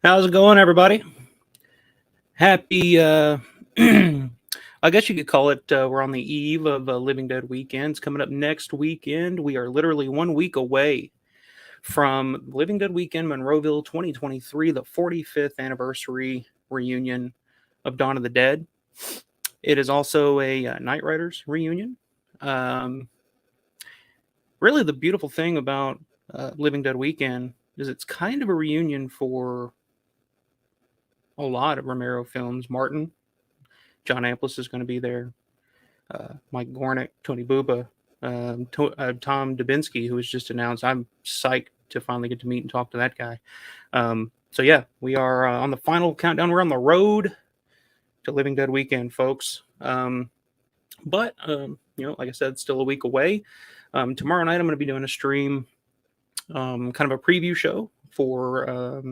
How's it going, everybody? Happy, I guess you could call it, we're on the eve of Living Dead weekends. Coming up next weekend, we are literally 1 week away from Living Dead Weekend Monroeville 2023, the 45th anniversary reunion of Dawn of the Dead. It is also a Night Riders reunion. Um, really, the beautiful thing about Living Dead Weekend is it's kind of a reunion for a lot of Romero films. Martin, John Amplis is going to be there. Mike Gornick, Tony Buba, Tom Dubinsky, who was just announced. I'm psyched to finally get to meet and talk to that guy. So yeah, we are on the final countdown. We're on the road to Living Dead Weekend, folks. But like I said, still a week away. Tomorrow night, I'm going to be doing a stream, kind of a preview show for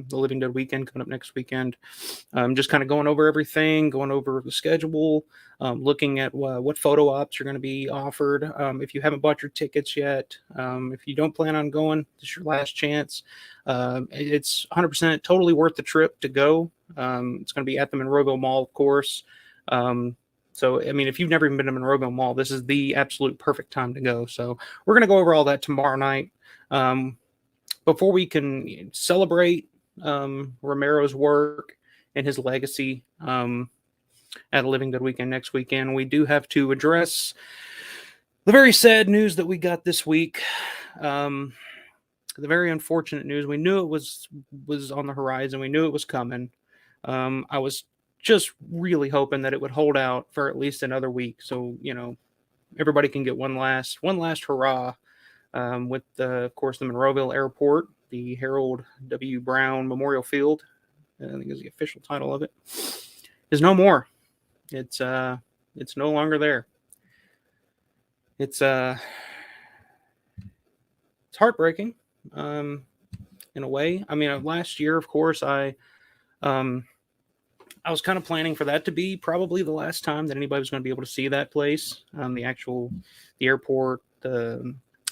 the Living Dead weekend coming up next weekend. Just kind of going over everything, going over the schedule, looking at what photo ops are going to be offered. If you haven't bought your tickets yet, if you don't plan on going, this is your last chance. It's 100% totally worth the trip to go. It's going to be at the Monroeville Mall, of course. So, I mean, if you've never even been to Monroeville Mall, this is the absolute perfect time to go. So, we're going to go over all that tomorrow night. Before we can celebrate Romero's work and his legacy at a Living Dead weekend next weekend, we do have to address the very sad news that we got this week. The very unfortunate news. We knew it was on the horizon. We knew it was coming. I was just really hoping that it would hold out for at least another week, so everybody can get one last hurrah. With of course, the Monroeville Airport, the Harold W. Brown Memorial Field, I think is the official title of it, is no more. It's no longer there. It's heartbreaking, in a way. I mean, last year, of course, I was kind of planning for that to be probably the last time that anybody was going to be able to see that place, the airport,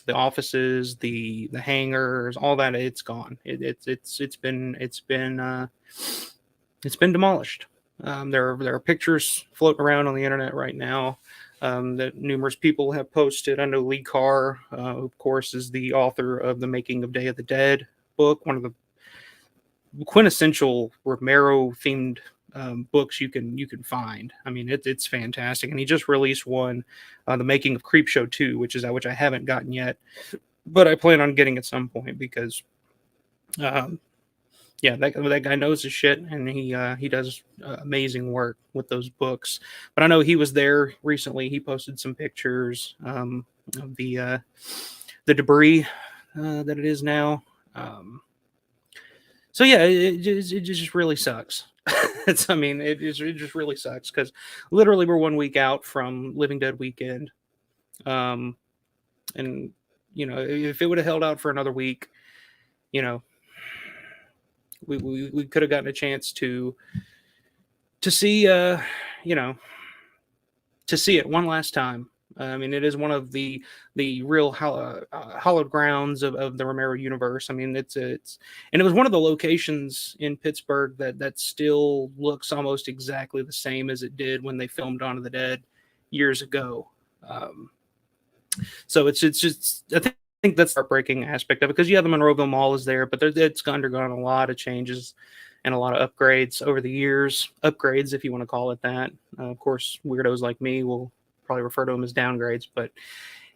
the offices, the hangars, all that. It's gone. It's been demolished. There are pictures floating around on the internet right now that numerous people have posted. I know Lee Carr, of course, is the author of the Making of Day of the Dead book, one of the quintessential Romero themed books you can find. I mean, it's fantastic, and he just released one, The Making of Creepshow 2, which I haven't gotten yet, but I plan on getting at some point because, that guy knows his shit, and he does amazing work with those books. But I know he was there recently. He posted some pictures of the debris that it is now. So yeah, it just really sucks. It just really sucks because literally we're 1 week out from Living Dead weekend, and if it would have held out for another week, we could have gotten a chance to see to see it one last time. I mean, it is one of the real hallowed grounds of the Romero universe. I mean, and it was one of the locations in Pittsburgh that still looks almost exactly the same as it did when they filmed Dawn of the Dead years ago. So it's just, I think that's the heartbreaking aspect of it, because the Monroeville Mall is there, but it's undergone a lot of changes and a lot of upgrades over the years. Upgrades, if you want to call it that. Of course, weirdos like me will probably refer to them as downgrades, but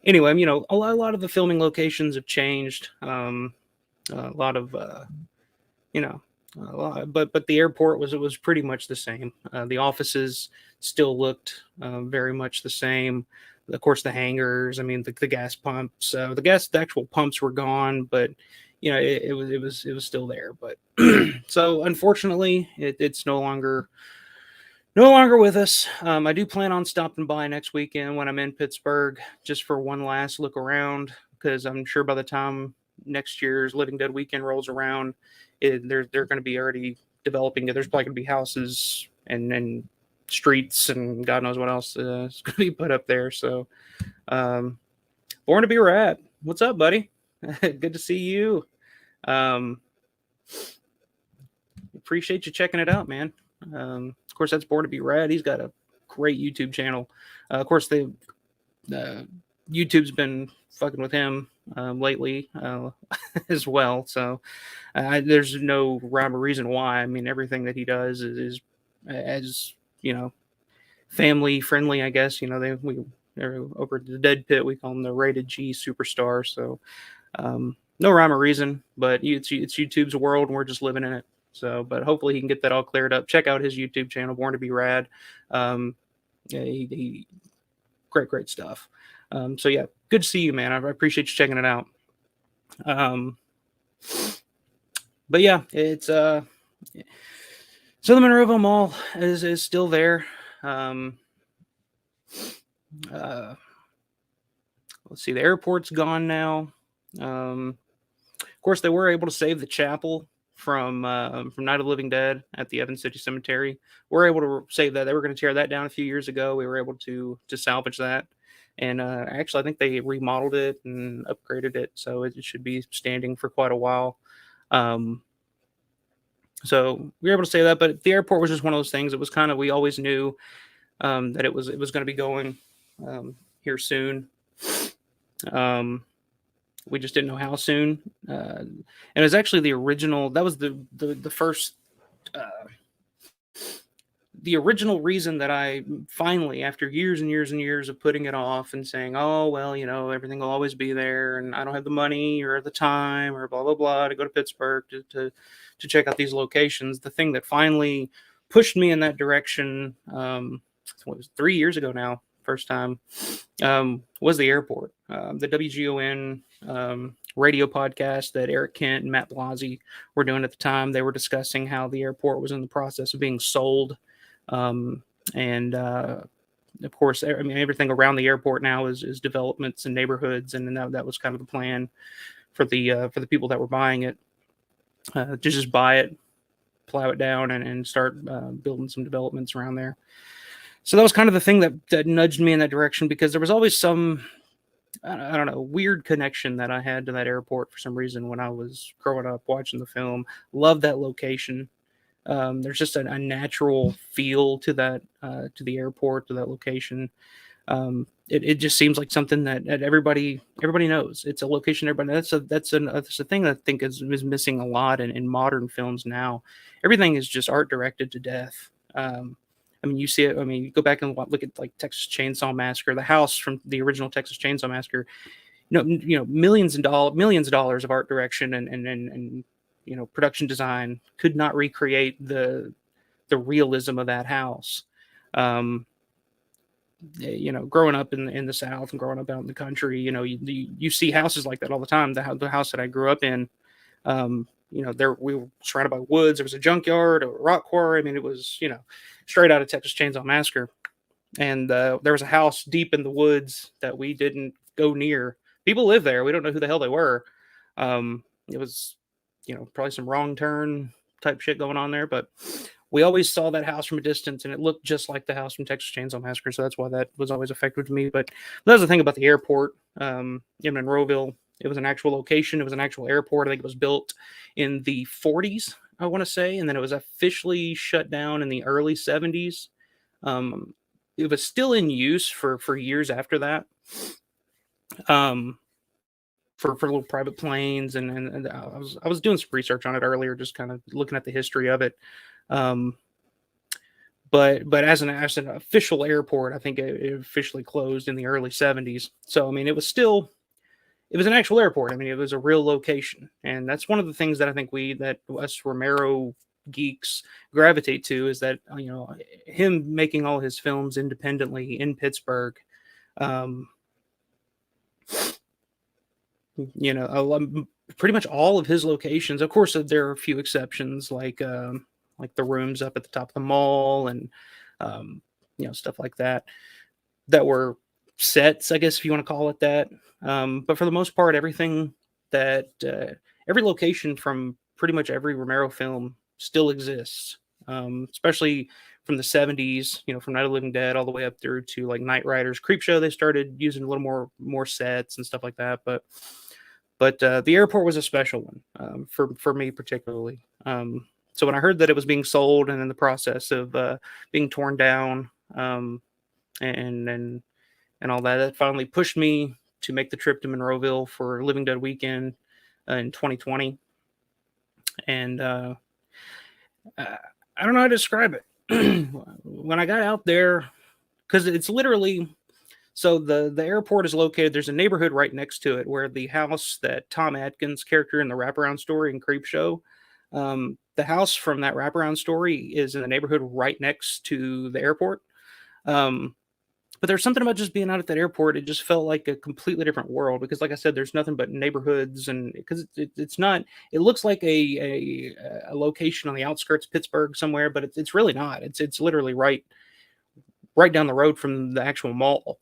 anyway, a lot of the filming locations have changed. A lot of but the airport was pretty much the same. The offices still looked very much the same. Of course, the hangars. I mean, the gas pumps. The actual pumps were gone, but it was still there. But so unfortunately, it's no longer with us. I do plan on stopping by next weekend when I'm in Pittsburgh, just for one last look around, because I'm sure by the time next year's Living Dead weekend rolls around, they're going to be already developing it. There's probably going to be houses and streets and God knows what else is going to be put up there. So, born to be rad. What's up, buddy? Good to see you. appreciate you checking it out, man. Of course, that's Born to Be Rad. He's got a great YouTube channel. Of course, YouTube's been fucking with him lately as well. So there's no rhyme or reason why. I mean, everything that he does is as family friendly, I guess. They're over at the Dead Pit. We call them the Rated G Superstar. So no rhyme or reason, but it's YouTube's world, and we're just living in it. So, but hopefully he can get that all cleared up. Check out his YouTube channel, Born to Be Rad. Yeah, he great stuff. So yeah, good to see you, man. I appreciate you checking it out. But yeah, it's so the Monroeville Mall is still there. Let's see, the airport's gone now. Of course, they were able to save the chapel from Night of the Living Dead at the Evans City Cemetery. We're able to save that. They were going to tear that down a few years ago. We were able to salvage that. And actually, I think they remodeled it and upgraded it, so it should be standing for quite a while. So we were able to say that, but the airport was just one of those things. It was kind of, we always knew that it was going to be going here soon. We just didn't know how soon. And it was actually the original. That was the first. The original reason that I finally, after years and years and years of putting it off and saying, oh, well, everything will always be there, and I don't have the money or the time or blah, blah, blah to go to Pittsburgh to check out these locations. The thing that finally pushed me in that direction, it was 3 years ago now, first time, was the airport. The WGON radio podcast that Eric Kent and Matt Blasey were doing at the time. They were discussing how the airport was in the process of being sold. And of course, I mean, everything around the airport now is developments and neighborhoods, and that was kind of the plan for the people that were buying it, to just buy it, plow it down, and start building some developments around there. So that was kind of the thing that nudged me in that direction, because there was always some, I don't know, weird connection that I had to that airport for some reason when I was growing up watching the film. Loved that location. There's just a natural feel to that, to the airport, to that location. It just seems like something that everybody knows. It's a location everybody. That's a thing that I think is missing a lot in modern films now. Everything is just art directed to death. I mean, you see it. I mean, you go back and look at like Texas Chainsaw Massacre, the house from the original Texas Chainsaw Massacre. Millions of dollars of art direction and production design could not recreate the realism of that house. Growing up in the South and growing up out in the country, you see houses like that all the time. The house that I grew up in, we were surrounded by woods. There was a junkyard, a rock quarry. I mean, it was, straight out of Texas Chainsaw Massacre. And there was a house deep in the woods that we didn't go near. People live there. We don't know who the hell they were. It was, probably some wrong turn type shit going on there, but we always saw that house from a distance, and it looked just like the house from Texas Chainsaw Massacre. So that's why that was always effective to me. But that was the thing about the airport in Monroeville. It was an actual location. It was an actual airport. I think it was built in the 40s, I want to say, and then it was officially shut down in the early 70s. It was still in use for years after that. For little private planes, and I was doing some research on it earlier, just kind of looking at the history of it. But as an official airport, I think it officially closed in the early 70s. So I mean, it was an actual airport. I mean, it was a real location, and that's one of the things that I think us Romero geeks gravitate to, is that him making all his films independently in Pittsburgh. Pretty much all of his locations. Of course, there are a few exceptions, like the rooms up at the top of the mall and stuff like that were sets, I guess, if you want to call it that. But for the most part, everything that every location from pretty much every Romero film still exists, especially from the 70s, from Night of the Living Dead all the way up through to like Night Riders, Creepshow. They started using a little more sets and stuff like that, but the airport was a special one for me particularly. So when I heard that it was being sold and in the process of being torn down, and and all that, that finally pushed me to make the trip to Monroeville for Living Dead weekend in 2020. And I don't know how to describe it. When I got out there, because it's literally, so the airport is located. There's a neighborhood right next to it where the house that Tom Atkins character in the wraparound story in Creepshow, the house from that wraparound story is in the neighborhood right next to the airport. Um, but there's something about just being out at that airport. It just felt like a completely different world because, like I said, there's nothing but neighborhoods, and because it's not. It looks like a location on the outskirts of Pittsburgh somewhere, but it's really not. It's literally right down the road from the actual mall.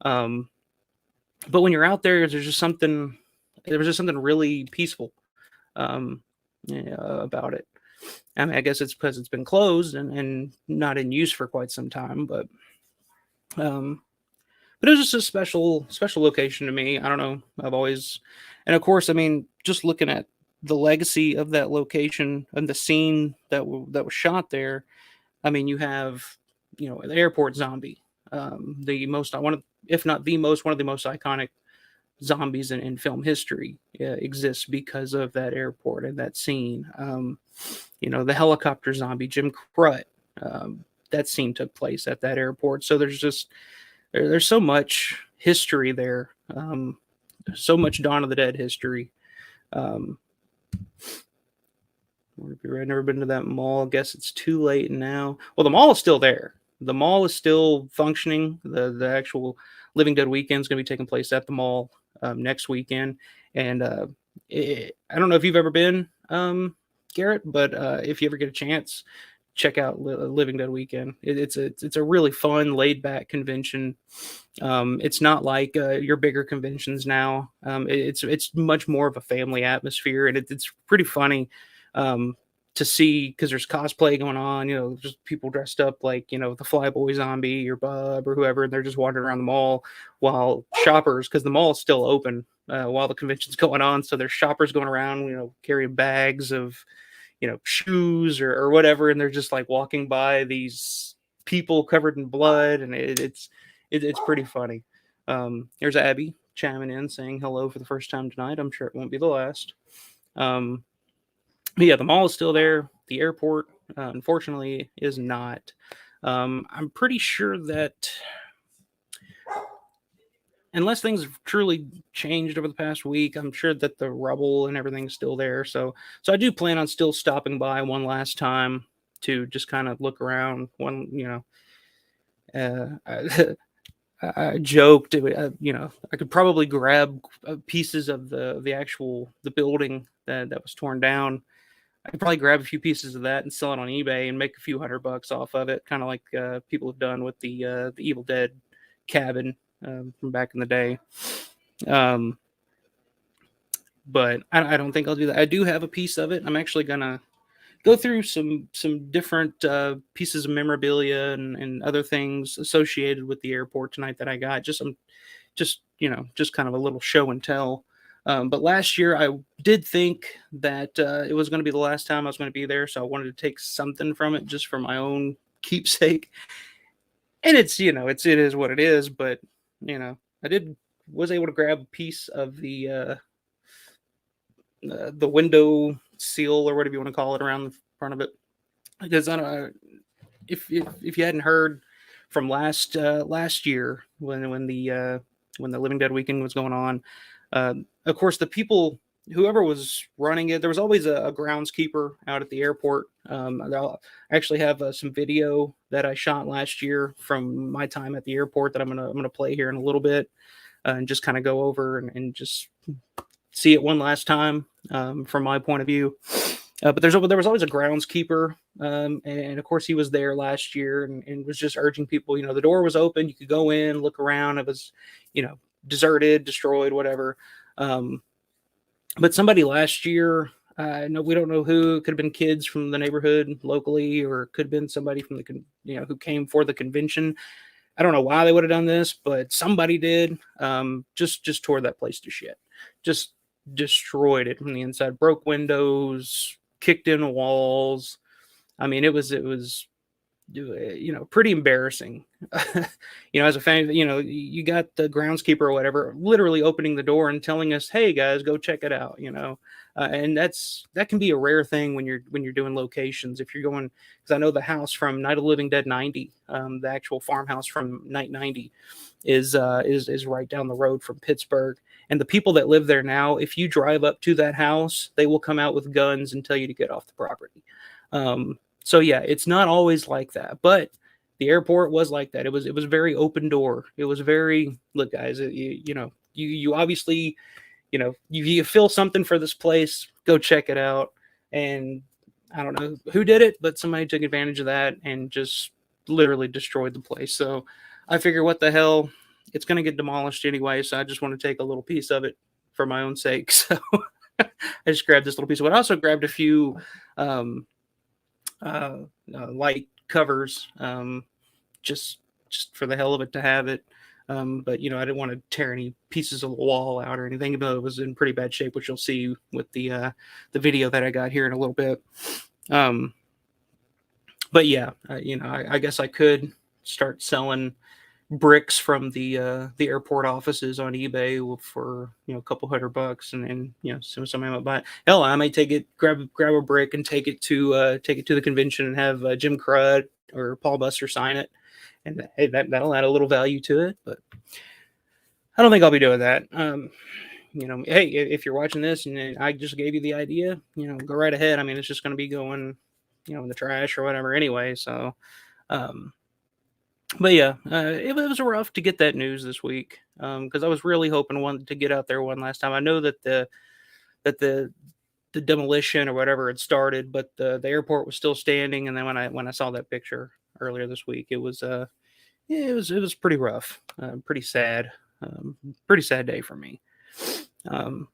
Um, but when you're out there, there's just something. There was just something really peaceful about it. I mean, I guess it's because it's been closed and not in use for quite some time, um, but it was just a special location to me. I don't know. I've always, and of course, I mean, just looking at the legacy of that location and the scene that was shot there. I mean, you have, the airport zombie, the most one of, if not the most, one of the most iconic zombies in film history exists because of that airport and that scene. The helicopter zombie Jim Crut. That scene took place at that airport. So there's so much history there. So much Dawn of the Dead history. Um, I've never been to that mall. I guess it's too late now. Well, the mall is still there. The mall is still functioning. The actual Living Dead weekend is going to be taking place at the mall next weekend. And I don't know if you've ever been, Garrett, but if you ever get a chance, check out Living Dead weekend. It's a really fun, laid back convention. It's not like your bigger conventions now. It's much more of a family atmosphere, and it's pretty funny to see because there's cosplay going on. Just people dressed up like the Flyboy zombie or Bub or whoever, and they're just wandering around the mall while shoppers, because the mall is still open while the convention's going on. So there's shoppers going around, carrying bags of shoes or whatever, and they're just like walking by these people covered in blood, and it's pretty funny. There's Abby chiming in saying hello for the first time tonight. I'm sure it won't be the last. But yeah, the mall is still there. The airport, unfortunately, is not. I'm pretty sure that unless things have truly changed over the past week, I'm sure that the rubble and everything's still there. So I do plan on still stopping by one last time to just kind of look around. I joked, I could probably grab pieces of the building that was torn down. I could probably grab a few pieces of that and sell it on eBay and make a few $100 off of it, kind of like people have done with the Evil Dead cabin from back in the day. But I don't think I'll do that. I do have a piece of it. I'm actually gonna go through some different pieces of memorabilia and other things associated with the airport tonight that I got. Just kind of a little show and tell. But last year I did think that it was going to be the last time I was going to be there, so I wanted to take something from it just for my own keepsake. And it is what it is. But I was able to grab a piece of the window seal or whatever you want to call it around the front of it, because I don't know if you hadn't heard from last year when the Living Dead weekend was going on. Of course, the people, whoever was running it, there was always a groundskeeper out at the airport. I actually have some video that I shot last year from my time at the airport that I'm gonna play here in a little bit, and just kind of go over and just see it one last time from my point of view. But there was always a groundskeeper, and of course he was there last year and was just urging people. The door was open, you could go in, look around. It was, deserted, destroyed, whatever. But somebody last year, no, we don't know who. It could have been kids from the neighborhood locally, or it could have been somebody from who came for the convention. I don't know why they would have done this, but somebody did. Just tore that place to shit. Just destroyed it from the inside, broke windows, kicked in walls. I mean, it was pretty embarrassing. As a fan, you got the groundskeeper or whatever literally opening the door and telling us, "Hey guys, go check it out." And that can be a rare thing when you're doing locations. If you're going, because I know the house from Night of the Living Dead 90, the actual farmhouse from Night 90, is right down the road from Pittsburgh. And the people that live there now, if you drive up to that house, they will come out with guns and tell you to get off the property. So yeah, it's not always like that, but the airport was like that. It was very open door. It was very, look, guys, you obviously, you feel something for this place, go check it out. And I don't know who did it, but somebody took advantage of that and just literally destroyed the place. So I figure, what the hell, it's going to get demolished anyway. So I just want to take a little piece of it for my own sake. So I just grabbed this little piece of it. I also grabbed a few light covers, just for the hell of it to have it. But I didn't want to tear any pieces of the wall out or anything, but it was in pretty bad shape, which you'll see with the video that I got here in a little bit. But yeah, I guess I could start selling bricks from the airport offices on eBay for a couple $100, and somebody might buy it. Hell, I might grab a brick and take it to the convention and have Jim Crud or Paul Buster sign it, and hey, that'll add a little value to it. But I don't think I'll be doing that. Hey, if you're watching this and I just gave you the idea, go right ahead. I mean, it's just going to be going in the trash or whatever anyway. So but yeah, it was rough to get that news this week, because I was really hoping to get out there one last time. I know that the demolition or whatever had started, but the airport was still standing. And then when I saw that picture earlier this week, it was it was pretty rough, pretty sad day for me. That's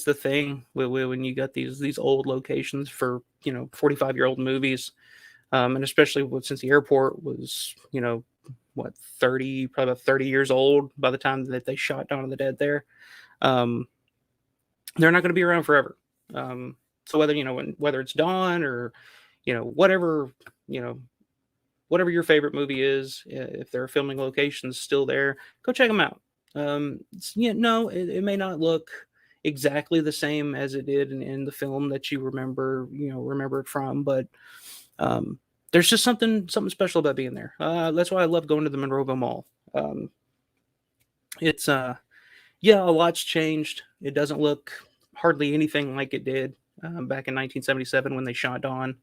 the thing when you got these old locations for 45-year-old movies, and especially since the airport was 30, probably about 30 years old by the time that they shot Dawn of the Dead there. They're not going to be around forever. So whether it's Dawn or whatever your favorite movie is, if there are filming locations still there, go check them out. It may not look exactly the same as it did in the film that you remember it from, but there's just something special about being there. That's why I love going to the Monroeville Mall. It's a lot's changed. It doesn't look hardly anything like it did back in 1977 when they shot Dawn,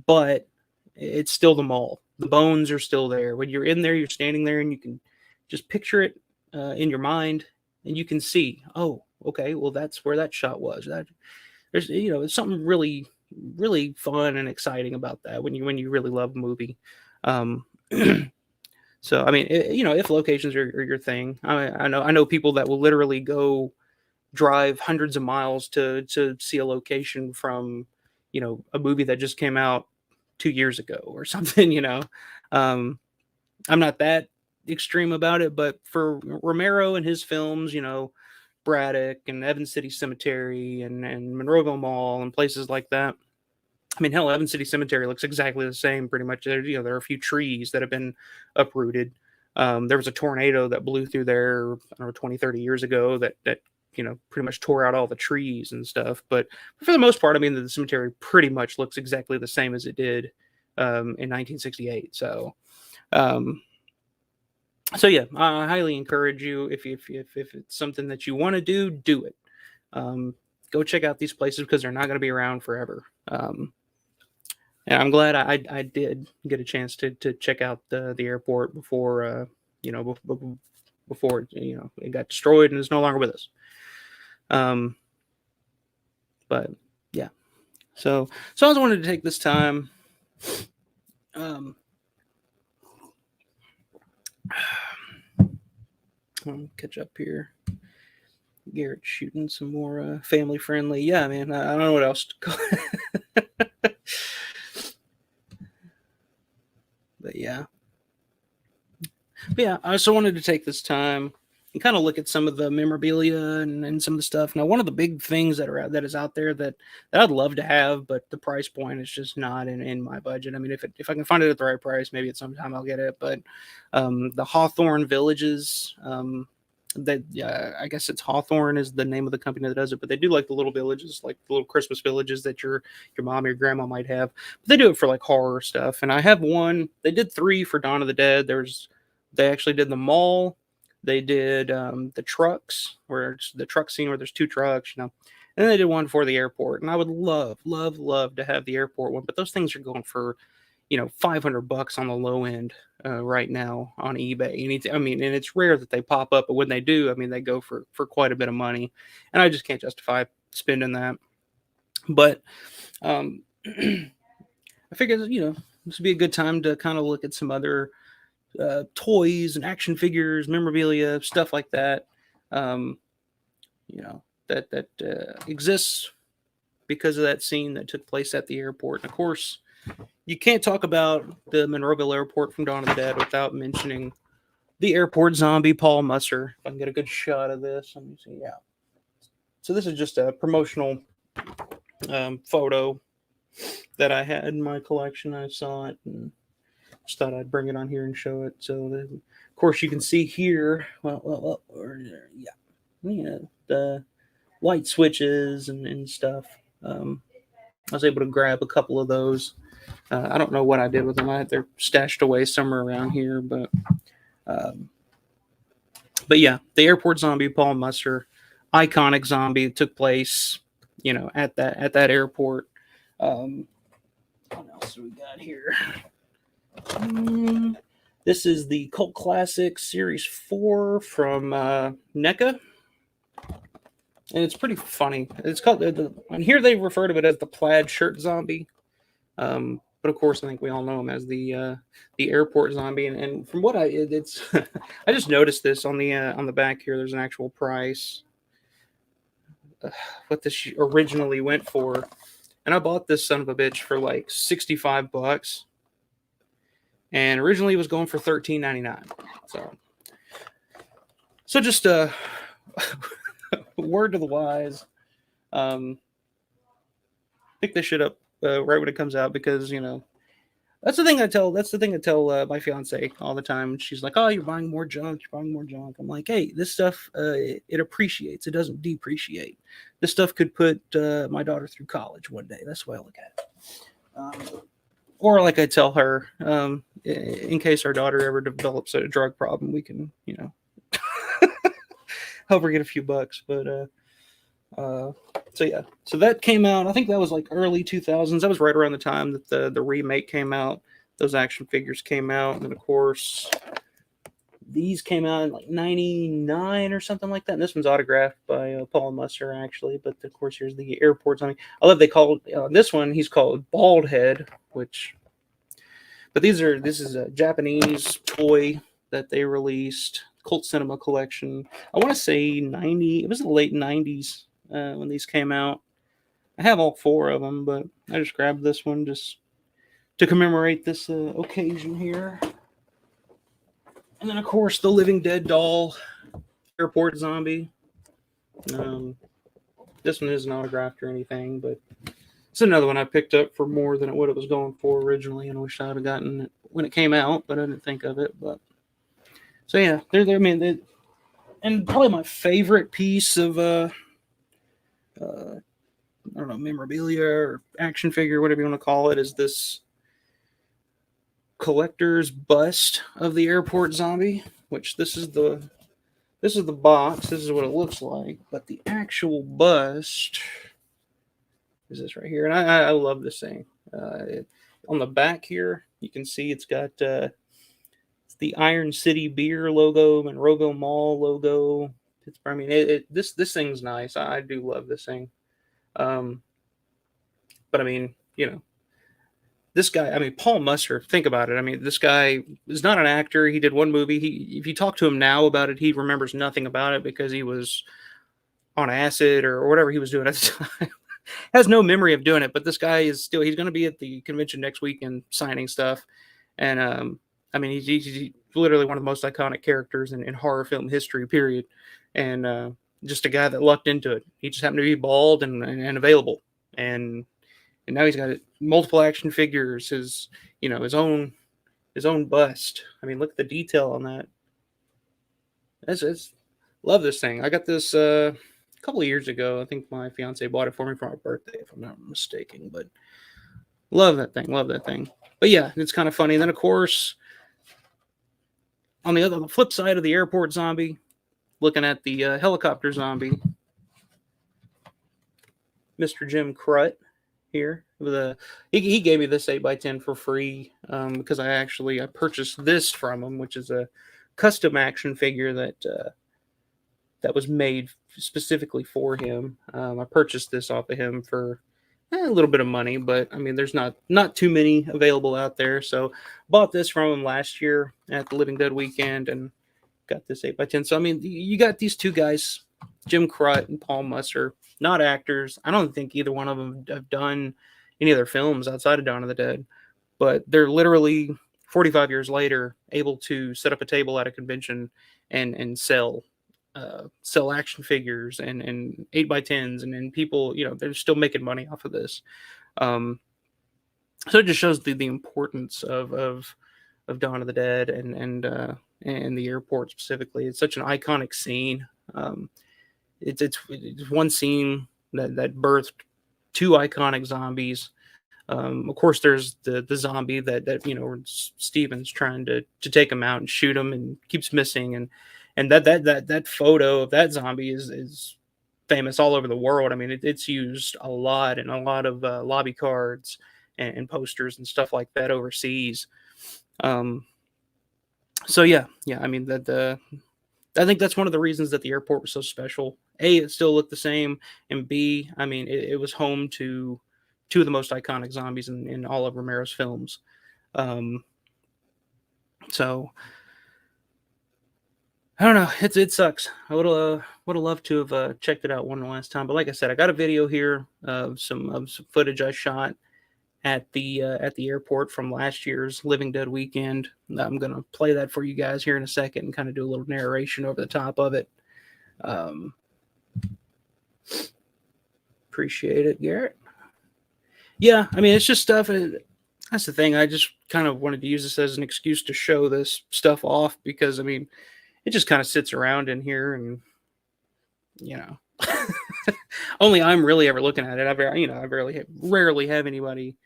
but it's still the mall. The bones are still there. When you're in there, you're standing there and you can just picture it in your mind, and you can see, oh, okay, well, that's where that shot was. There's there's something really, really fun and exciting about that when you really love a movie. So I mean, if locations are your thing, I know people that will literally go drive hundreds of miles to see a location from a movie that just came out 2 years ago or something. I'm not that extreme about it, but for Romero and his films, Braddock and Evans City Cemetery and Monroeville Mall and places like that. I mean, hell, Evans City Cemetery looks exactly the same pretty much. There are a few trees that have been uprooted. There was a tornado that blew through there, I don't know, 20, 30 years ago that pretty much tore out all the trees and stuff. But for the most part, I mean, the cemetery pretty much looks exactly the same as it did in 1968. So yeah, I highly encourage you, if it's something that you want to do it. Go check out these places because they're not going to be around forever. And I'm glad I did get a chance to check out the airport before before it got destroyed and is no longer with us. But yeah, so I just wanted to take this time. I'll catch up here. Garrett's shooting some more family friendly. Yeah, man. I don't know what else to call it. But yeah. I also wanted to take this time and kind of look at some of the memorabilia and some of the stuff. Now, one of the big things that is out there that I'd love to have, but the price point is just not in my budget. I mean, if I can find it at the right price, maybe at some time I'll get it. But the Hawthorne Villages, that I guess it's Hawthorne is the name of the company that does it, but they do like the little villages, like the little Christmas villages that your mom or your grandma might have. But they do it for like horror stuff. And I have one. They did 3 for Dawn of the Dead. They actually did the mall. They did the trucks, where it's the truck scene where there's 2 trucks, and then they did one for the airport. And I would love, love, love to have the airport one, but those things are going for, $500 on the low end right now on eBay. And it's rare that they pop up, but when they do, I mean, they go for quite a bit of money, and I just can't justify spending that. But I figured, this would be a good time to kind of look at some other toys and action figures, memorabilia, stuff like that. That exists because of that scene that took place at the airport. And of course, you can't talk about the Monroeville Airport from Dawn of the Dead without mentioning the airport zombie, Paul Musser. If I can get a good shot of this, let me see. Yeah. So this is just a promotional photo that I had in my collection. I saw it and just thought I'd bring it on here and show it. So, of course, you can see here. The light switches and stuff. I was able to grab a couple of those. I don't know what I did with them. They're stashed away somewhere around here, but yeah, the airport zombie, Paul Musser, iconic zombie, took place, at that airport. What else do we got here? This is the Cult Classic Series 4 from NECA. And it's pretty funny. It's called, and here they refer to it as the plaid shirt zombie. But of course, I think we all know him as the airport zombie. And from what it's, I just noticed this on the back here. There's an actual price. What this originally went for, and I bought this son of a bitch for like $65. And originally it was going for $13.99. So just word to the wise, pick this shit up right when it comes out, because that's the thing I tell my fiance all the time. She's like, "Oh, you're buying more junk. You're buying more junk." I'm like, "Hey, this stuff it appreciates. It doesn't depreciate. This stuff could put my daughter through college one day. That's the way I look at it." Or like I tell her, in case our daughter ever develops a drug problem, we can, help her get a few bucks. But so yeah, so that came out. I think that was like early 2000s. That was right around the time that the remake came out. Those action figures came out, and then of course these came out in like 99 or something like that. And this one's autographed by Paul Musser, actually. But of course, here's the airport zombie. I love they called this one. He's called Bald Head, but this is a Japanese toy that they released, Cult Cinema Collection. I want to say 90. It was the late 90s when these came out. I have all 4 of them, but I just grabbed this one just to commemorate this occasion here. And then, of course, the Living Dead doll, airport zombie. This one isn't autographed or anything, but it's another one I picked up for more than what it was going for originally, and I wish I would have gotten it when it came out, but I didn't think of it. But so yeah, they're and probably my favorite piece of I don't know, memorabilia or action figure, whatever you want to call it, is this collector's bust of the airport zombie. Which this is the box. This is what it looks like, but the actual bust is this right here, and I love this thing. On the back here, you can see it's got it's the Iron City Beer logo, Monroeville Mall logo. This thing's nice. I do love this thing. But I mean, this guy. Paul Musser. Think about it. This guy is not an actor. He did one movie. If you talk to him now about it, he remembers nothing about it because he was on acid or whatever he was doing at the time. Has no memory of doing it, but this guy is still, he's going to be at the convention next week and signing stuff. And, he's literally one of the most iconic characters in horror film history, period. And just a guy that lucked into it. He just happened to be bald and available, and now he's got multiple action figures. His own bust. I mean, look at the detail on that. It's love this thing. I got this a couple of years ago. I think my fiance bought it for me for my birthday, if I'm not mistaken. But love that thing. Love that thing. But yeah, it's kind of funny. And then of course, on the flip side of the airport zombie, looking at the helicopter zombie, Mr. Jim Crut here. He gave me this 8x10 for free because I purchased this from him, which is a custom action figure that was made specifically for him. I purchased this off of him for a little bit of money, but I mean, there's not too many available out there. So bought this from him last year at the Living Dead weekend and got this 8x10. So I mean, you got these two guys, Jim Crut and Paul Musser, not actors. I don't think either one of them have done any other films outside of Dawn of the Dead, but they're literally 45 years later able to set up a table at a convention and sell action figures and 8x10s, and people, they're still making money off of this. So it just shows the importance of Dawn of the Dead and the airport specifically. It's such an iconic scene. It's one scene that birthed two iconic zombies. Of course, there's the zombie that Steven's trying to take him out and shoot him and keeps missing, and that photo of that zombie is famous all over the world. I mean, it's used a lot in a lot of lobby cards and posters and stuff like that overseas. So yeah, I mean I think that's one of the reasons that the airport was so special. A, it still looked the same, and B, I mean, it was home to two of the most iconic zombies in all of Romero's films. So I don't know. It sucks. I would have loved to have checked it out one last time, but like I said, I got a video here of some footage I shot at the airport from last year's Living Dead weekend. I'm gonna play that for you guys here in a second and kind of do a little narration over the top of it. Appreciate it, Garrett. Yeah, I mean, it's just stuff. That's the thing. I just kind of wanted to use this as an excuse to show this stuff off because, I mean, it just kind of sits around in here and, only I'm really ever looking at it. I rarely have anybody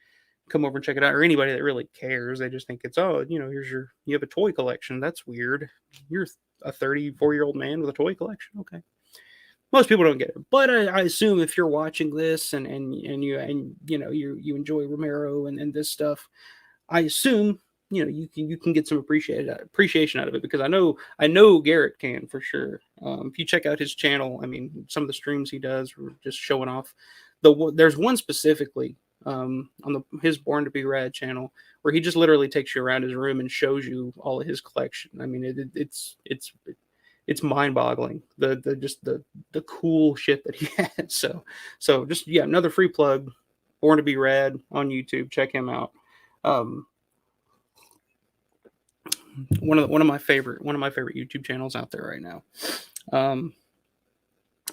come over and check it out, or anybody that really cares. They just think it's, you have a toy collection. That's weird. You're a 34-year-old man with a toy collection. Okay. Most people don't get it, but I assume if you're watching this and you enjoy Romero and this stuff, I assume you can get some appreciation out of it, because I know Garrett can for sure. If you check out his channel, I mean, some of the streams he does are just showing off. There's one specifically on his Born to Be Rad channel where he just literally takes you around his room and shows you all of his collection. I mean, it's mind-boggling, the cool shit that he has. So just, yeah, another free plug, Born to Be Rad on YouTube. Check him out. One of my favorite YouTube channels out there right now.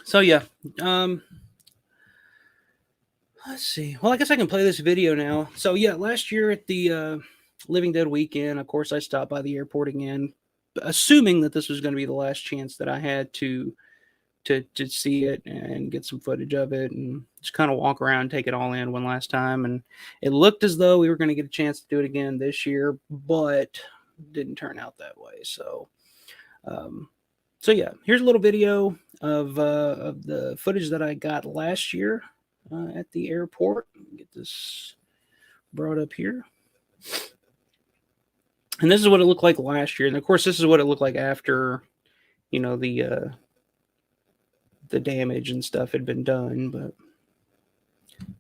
So yeah. Let's see. Well, I guess I can play this video now. So yeah, last year at the Living Dead weekend, of course, I stopped by the airport again, assuming that this was going to be the last chance that I had to see it and get some footage of it and just kind of walk around, take it all in one last time. And it looked as though we were going to get a chance to do it again this year, but didn't turn out that way. So yeah, here's a little video of the footage that I got last year at the airport. Get this brought up here. And this is what it looked like last year. And of course, this is what it looked like after, the damage and stuff had been done. But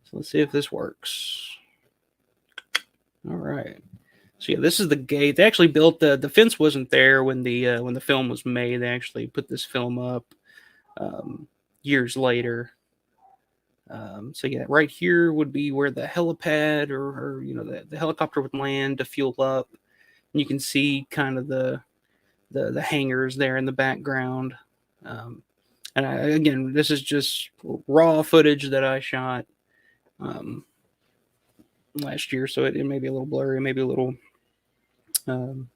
so let's see if this works. All right. So yeah, this is the gate. They actually built the fence wasn't there when the film was made. They actually put this film up years later. So yeah, right here would be where the helipad or the helicopter would land to fuel up. You can see kind of the hangars there in the background. And again, this is just raw footage that I shot um, last year, so it may be a little blurry, maybe a little um,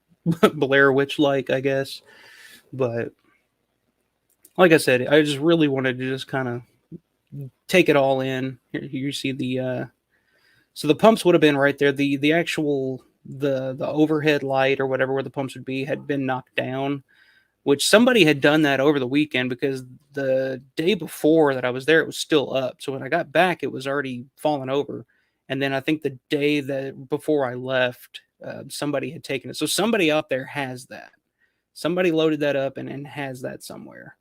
Blair Witch like, I guess. But like I said, I just really wanted to just kind of take it all in. Here you see so the pumps would have been right there. The actual the overhead light or whatever where the pumps would be had been knocked down, which somebody had done that over the weekend because the day before that I was there, it was still up. So when I got back, it was already fallen over. And then I think the day that before I left, somebody had taken it. So somebody out there has that. Somebody loaded that up and has that somewhere.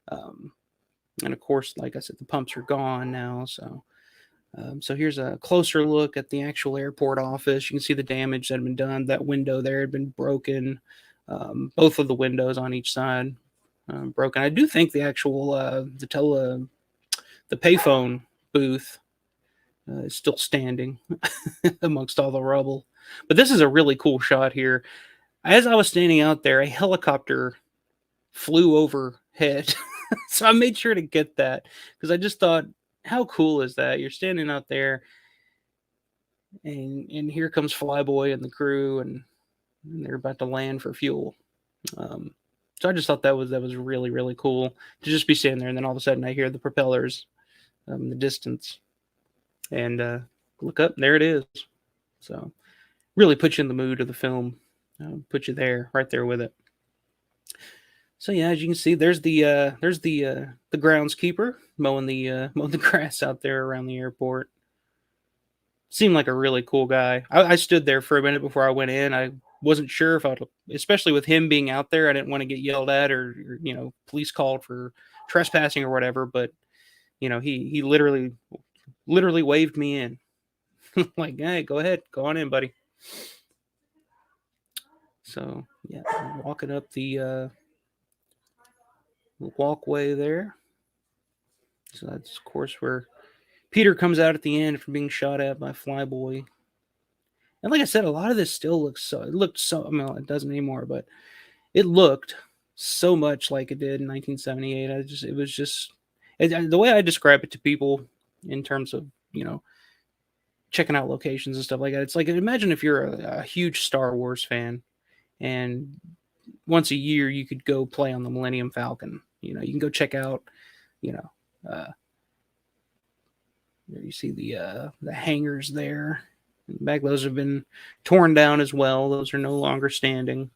Um, and of course, like I said, the pumps are gone now. So here's a closer look at the actual airport office. You can see the damage that had been done. That window there had been broken. Both of the windows on each side broken. I do think the actual the payphone booth is still standing amongst all the rubble. But this is a really cool shot here. As I was standing out there, a helicopter flew overhead. So I made sure to get that because I just thought, how cool is that? You're standing out there, and here comes Flyboy and the crew, and they're about to land for fuel. So I just thought that was really, really cool to just be standing there, and then all of a sudden I hear the propellers in the distance, and look up, there it is. So really put you in the mood of the film, put you there, right there with it. So yeah, as you can see, there's the groundskeeper mowing the grass out there around the airport. Seemed like a really cool guy. I stood there for a minute before I went in. I wasn't sure if I'd, especially with him being out there, I didn't want to get yelled at or police called for trespassing or whatever. But he literally waved me in, like, hey, go ahead, go on in, buddy. So yeah, walking up the walkway there. So that's of course where Peter comes out at the end from being shot at by Flyboy. And like I said, a lot of this still looks I mean, it doesn't anymore, but it looked so much like it did in 1978. It was just the way I describe it to people in terms of, checking out locations and stuff like that. It's like, imagine if you're a huge Star Wars fan and once a year you could go play on the Millennium Falcon. You can go check out, you see the hangars there. Back, those have been torn down as well. Those are no longer standing.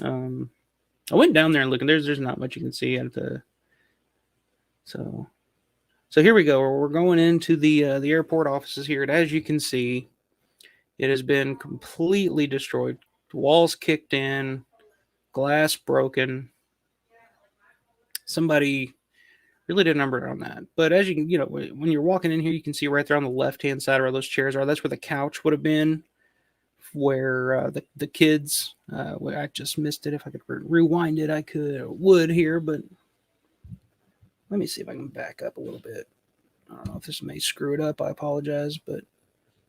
I went down there and looking. There's not much you can see at the. So here we go. We're going into the airport offices here, and as you can see, it has been completely destroyed. Walls kicked in, glass broken. Somebody really did a number on that. But as you can, when you're walking in here, you can see right there on the left-hand side where those chairs are. That's where the couch would have been, where the kids, I just missed it. If I could rewind it, I would here, but let me see if I can back up a little bit. I don't know if this may screw it up. I apologize, but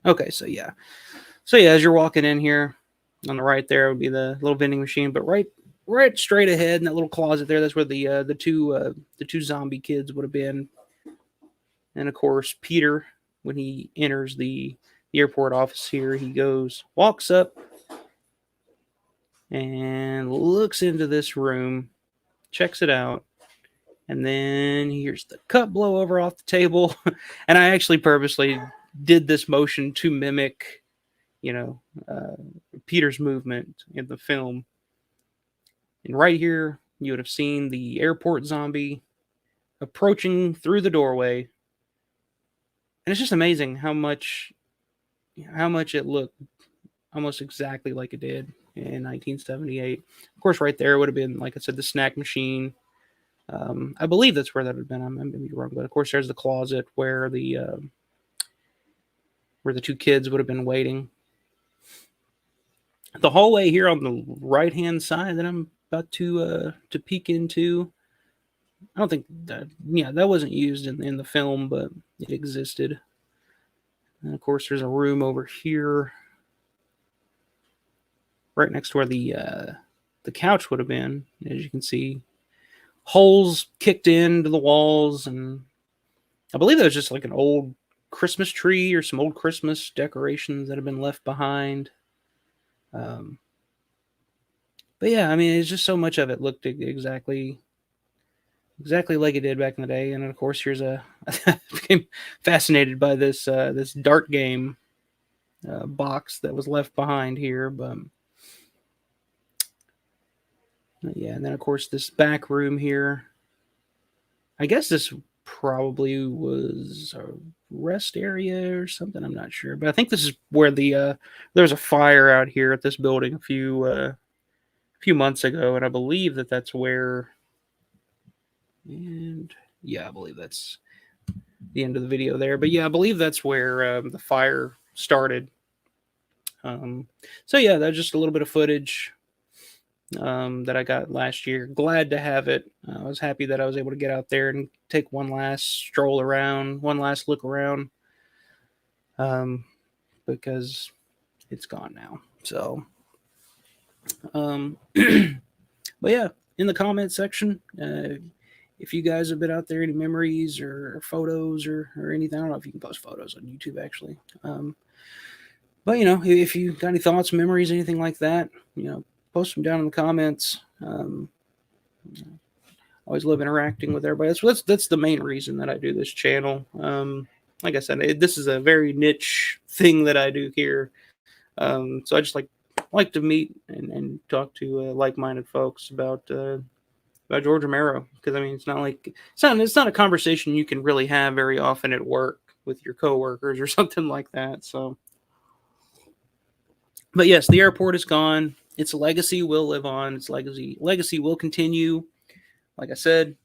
okay, so yeah. As you're walking in here, on the right there would be the little vending machine, but right straight ahead in that little closet there, that's where the two zombie kids would have been. And of course, Peter, when he enters the airport office here, he walks up and looks into this room, checks it out, and then he hears the cup blow over off the table. And I actually purposely did this motion to mimic, Peter's movement in the film. And right here, you would have seen the airport zombie approaching through the doorway. And it's just amazing how much it looked almost exactly like it did in 1978. Of course, right there would have been, like I said, the snack machine. I believe that's where that would have been. I may be wrong, but of course, there's the closet where the two kids would have been waiting. The hallway here on the right-hand side that I'm about to peek into, I don't think that wasn't used in the film, but it existed. And of course, there's a room over here right next to where the couch would have been. As you can see, holes kicked into the walls, and I believe that was just like an old Christmas tree or some old Christmas decorations that have been left behind. But yeah, I mean, it's just so much of it looked exactly like it did back in the day. And of course, here's I became fascinated by this dart game box that was left behind here. But yeah, and then of course this back room here. I guess this probably was a rest area or something. I'm not sure, but I think this is where there was a fire out here at this building a few months ago, and I believe that's where. And yeah, I believe that's the end of the video there. But yeah, I believe that's where the fire started. So yeah, that's just a little bit of footage that I got last year. Glad to have it. I was happy that I was able to get out there and take one last stroll around, one last look around, because it's gone now. So, but yeah, in the comment section, if you guys have been out there, any memories or photos or anything. I don't know if you can post photos on YouTube actually. But if you got any thoughts, memories, anything like that, post them down in the comments. Always love interacting with everybody. That's the main reason that I do this channel. Like I said, this is a very niche thing that I do here. So I just like to meet and talk to like-minded folks about George Romero, because I mean it's not a conversation you can really have very often at work with your coworkers or something like that. So, but yes, the airport is gone. Its legacy will live on. Its legacy will continue. Like I said,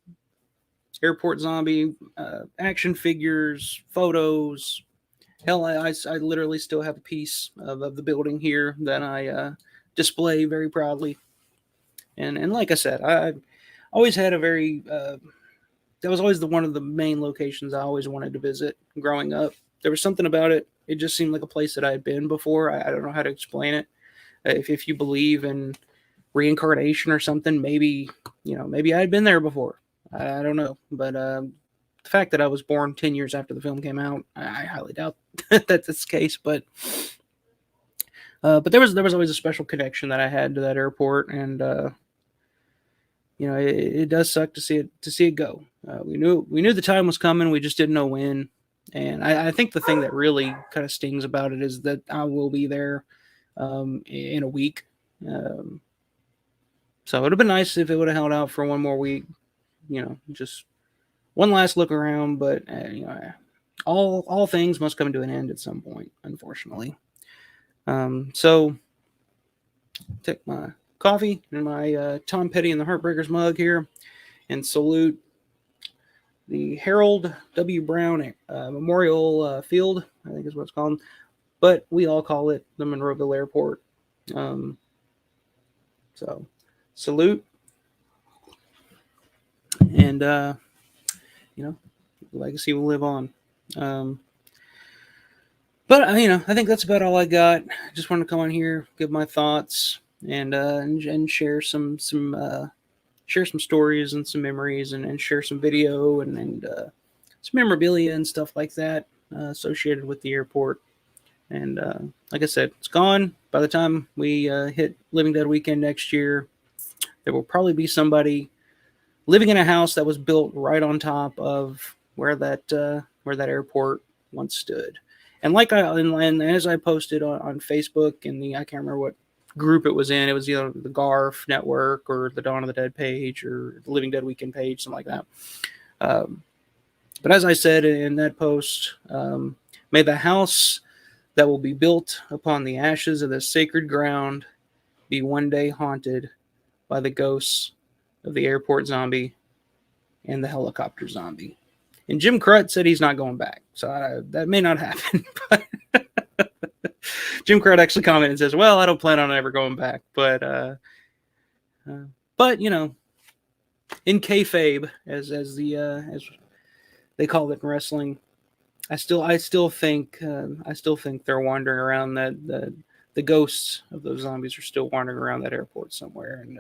airport zombie, action figures, photos. Hell, I literally still have a piece of the building here that I display very proudly. And like I said, I always had a very that was always one of the main locations I always wanted to visit growing up. There was something about it. It just seemed like a place that I had been before. I don't know how to explain it. If you believe in reincarnation or something, maybe I had been there before. I don't know, but the fact that I was born 10 years after the film came out, I highly doubt that's the case. But there was always a special connection that I had to that airport, and it does suck to see it go. We knew the time was coming. We just didn't know when. And I think the thing that really kind of stings about it is that I will be there in a week. So it would have been nice if it would have held out for one more week. Just one last look around. But all things must come to an end at some point, unfortunately. So take my coffee and my Tom Petty and the Heartbreakers mug here, and salute the Harold W. Brown Memorial Field, I think is what it's called, but we all call it the Monroeville Airport. So salute, and legacy will live on. But I think that's about all I got. Just wanted to come on here, give my thoughts, and share some stories and some memories, and share some video and some memorabilia and stuff like that associated with the airport. And like I said, it's gone. By the time we hit Living Dead Weekend next year, there will probably be somebody living in a house that was built right on top of where that airport once stood. And and as I posted on Facebook in I can't remember what group it was in. It was either the Garf Network or the Dawn of the Dead page or the Living Dead Weekend page, something like that. But as I said in that post, may the house that will be built upon the ashes of this sacred ground be one day haunted by the ghosts of the airport zombie and the helicopter zombie. And Jim Crut said he's not going back, so that may not happen. Jim Crut actually commented and says, "Well, I don't plan on ever going back, but in kayfabe, as they call it in wrestling, I still think they're wandering around the ghosts of those zombies are still wandering around that airport somewhere, and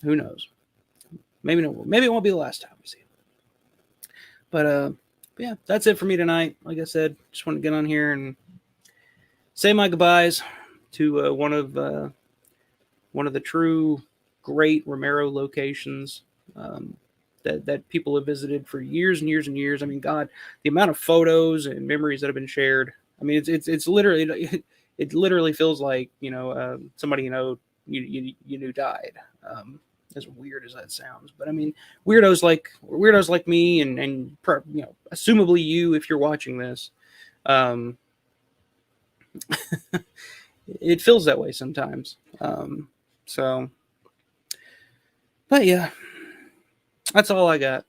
who knows? Maybe it won't be the last time we see him. But yeah, that's it for me tonight. Like I said, just want to get on here and say my goodbyes to one of the true great Romero locations that people have visited for years and years and years. I mean, God, the amount of photos and memories that have been shared. I mean, it's literally it literally feels like somebody you knew died. As weird as that sounds, but I mean, weirdos like me and assumably you, if you're watching this, it feels that way sometimes. So, but yeah, that's all I got.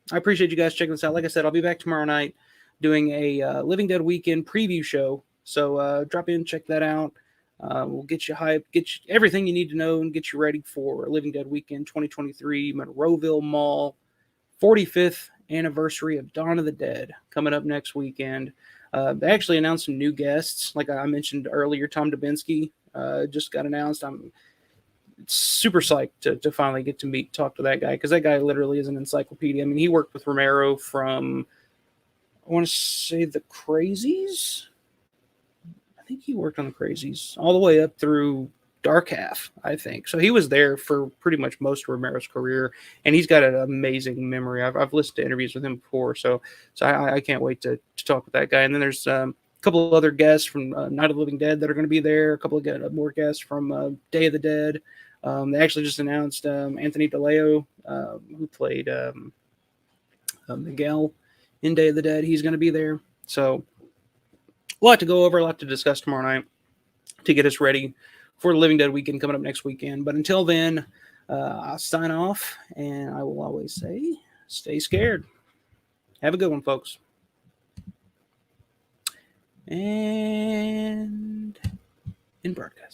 I appreciate you guys checking this out. Like I said, I'll be back tomorrow night doing a Living Dead weekend preview show. So drop in, check that out. We'll get you hyped, get you everything you need to know, and get you ready for Living Dead Weekend 2023, Monroeville Mall, 45th anniversary of Dawn of the Dead, coming up next weekend. They actually announced some new guests, like I mentioned earlier. Tom Dubinsky just got announced. I'm super psyched to finally get to talk to that guy, because that guy literally is an encyclopedia. I mean, he worked with Romero from, I want to say, the Crazies. I think he worked on the Crazies all the way up through Dark Half, I think. So he was there for pretty much most of Romero's career, and he's got an amazing memory. I've listened to interviews with him before, so I can't wait to talk with that guy. And then there's a couple of other guests from Night of the Living Dead that are going to be there. A couple of more guests from Day of the Dead. They actually just announced Anthony DeLeo, who played Miguel in Day of the Dead. He's going to be there. So a lot to go over, a lot to discuss tomorrow night to get us ready for the Living Dead weekend coming up next weekend. But until then, I'll sign off, and I will always say, stay scared. Have a good one, folks. And in broadcast.